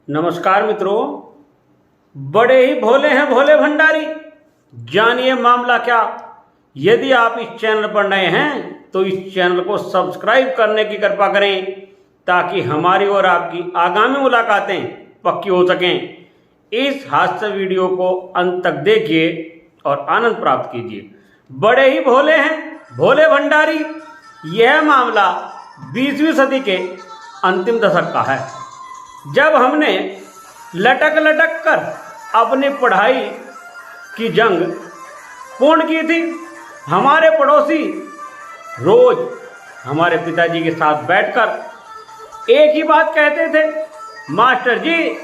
नमस्कार मित्रों, बड़े ही भोले हैं भोले भंडारी। जानिए मामला क्या। यदि आप इस चैनल पर नए हैं तो इस चैनल को सब्सक्राइब करने की कृपा करें ताकि हमारी और आपकी आगामी मुलाकातें पक्की हो सकें। इस हास्य वीडियो को अंत तक देखिए और आनंद प्राप्त कीजिए। बड़े ही भोले हैं भोले भंडारी। यह मामला 20वीं सदी के अंतिम दशक का है, जब हमने लटक लटक कर अपनी पढ़ाई की जंग पूर्ण की थी। हमारे पड़ोसी रोज हमारे पिताजी के साथ बैठकर एक ही बात कहते थे, मास्टर जी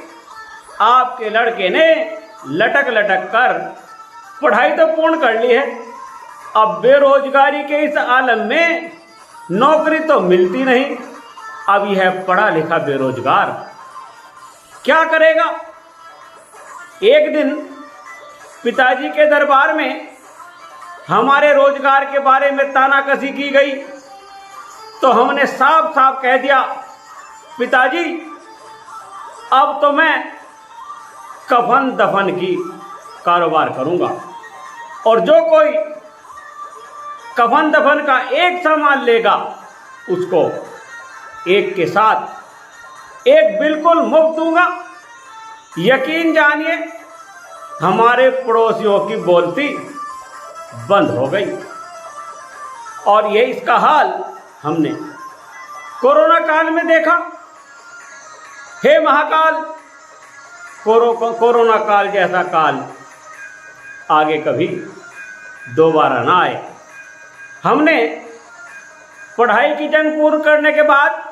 आपके लड़के ने लटक लटक कर पढ़ाई तो पूर्ण कर ली है, अब बेरोजगारी के इस आलम में नौकरी तो मिलती नहीं। अब यह पढ़ा लिखा बेरोजगार क्या करेगा। एक दिन पिताजी के दरबार में हमारे रोजगार के बारे में तानाकसी की गई तो हमने साफ साफ कह दिया, पिताजी अब तो मैं कफन दफन की कारोबार करूंगा और जो कोई कफन दफन का एक सामान लेगा उसको एक के साथ एक बिल्कुल मुफ्त दूंगा। यकीन जानिए हमारे पड़ोसियों की बोलती बंद हो गई और ये इसका हाल हमने कोरोना काल में देखा। हे महाकाल, कोरोना काल जैसा काल आगे कभी दोबारा ना आए। हमने पढ़ाई की जंग पूर्ण करने के बाद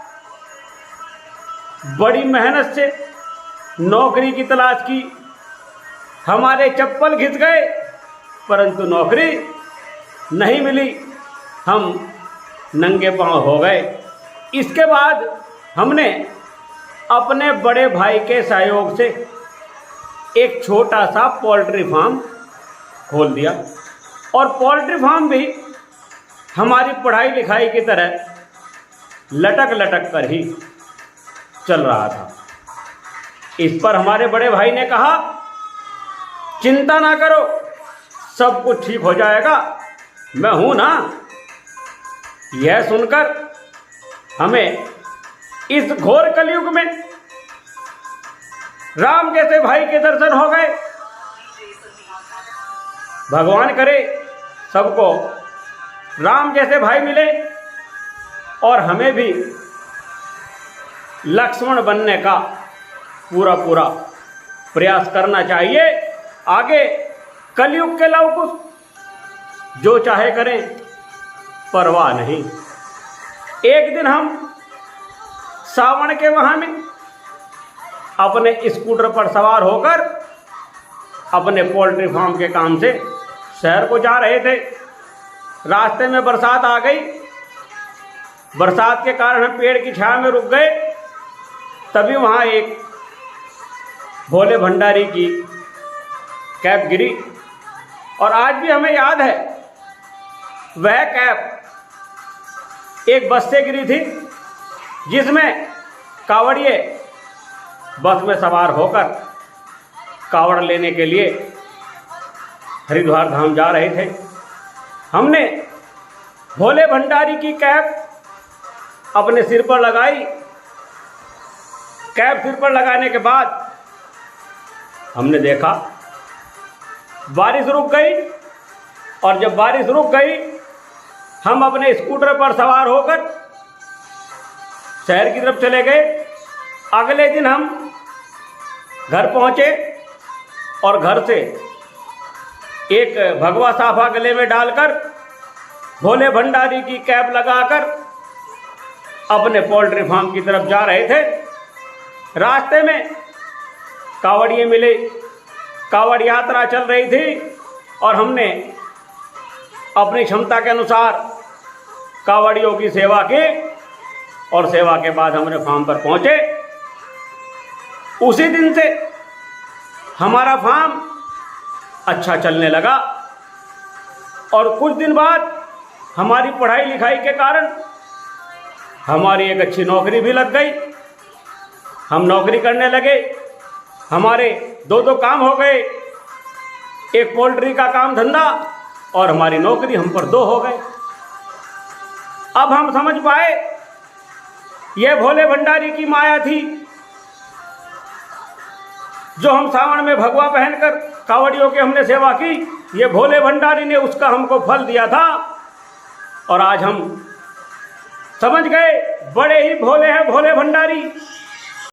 बड़ी मेहनत से नौकरी की तलाश की। हमारे चप्पल घिस गए परंतु नौकरी नहीं मिली, हम नंगे पांव हो गए। इसके बाद हमने अपने बड़े भाई के सहयोग से एक छोटा सा पोल्ट्री फार्म खोल दिया और पोल्ट्री फार्म भी हमारी पढ़ाई लिखाई की तरह लटक लटक कर ही चल रहा था। इस पर हमारे बड़े भाई ने कहा, चिंता ना करो, सब कुछ ठीक हो जाएगा, मैं हूं ना। यह सुनकर हमें इस घोर कलयुग में राम जैसे भाई के दर्शन हो गए। भगवान करे सबको राम जैसे भाई मिले और हमें भी लक्ष्मण बनने का पूरा प्रयास करना चाहिए। आगे कलयुग के लवकुश जो चाहे करें, परवाह नहीं। एक दिन हम सावन के माह में अपने स्कूटर पर सवार होकर अपने पोल्ट्री फार्म के काम से शहर को जा रहे थे। रास्ते में बरसात आ गई। बरसात के कारण हम पेड़ की छाया में रुक गए। तभी वहाँ एक भोले भंडारी की कैप गिरी और आज भी हमें याद है वह कैप एक बस से गिरी थी, जिसमें कावड़िए बस में सवार होकर कावड़ लेने के लिए हरिद्वार धाम जा रहे थे। हमने भोले भंडारी की कैप अपने सिर पर लगाई। कैप सिर पर लगाने के बाद हमने देखा बारिश रुक गई और जब बारिश रुक गई हम अपने स्कूटर पर सवार होकर शहर की तरफ चले गए। अगले दिन हम घर पहुंचे और घर से एक भगवा साफा गले में डालकर भोले भंडारी की कैप लगाकर अपने पोल्ट्री फार्म की तरफ जा रहे थे। रास्ते में कावड़िए मिले, कावड़ यात्रा चल रही थी और हमने अपनी क्षमता के अनुसार कावड़ियों की सेवा की और सेवा के बाद हमने फार्म पर पहुंचे। उसी दिन से हमारा फार्म अच्छा चलने लगा और कुछ दिन बाद हमारी पढ़ाई लिखाई के कारण हमारी एक अच्छी नौकरी भी लग गई। हम नौकरी करने लगे, हमारे दो दो काम हो गए, एक पोल्ट्री का काम धंधा और हमारी नौकरी, हम पर दो हो गए। अब हम समझ पाए ये भोले भंडारी की माया थी, जो हम सावन में भगवा पहनकर कावड़ियों की हमने सेवा की, ये भोले भंडारी ने उसका हमको फल दिया था। और आज हम समझ गए बड़े ही भोले हैं भोले भंडारी।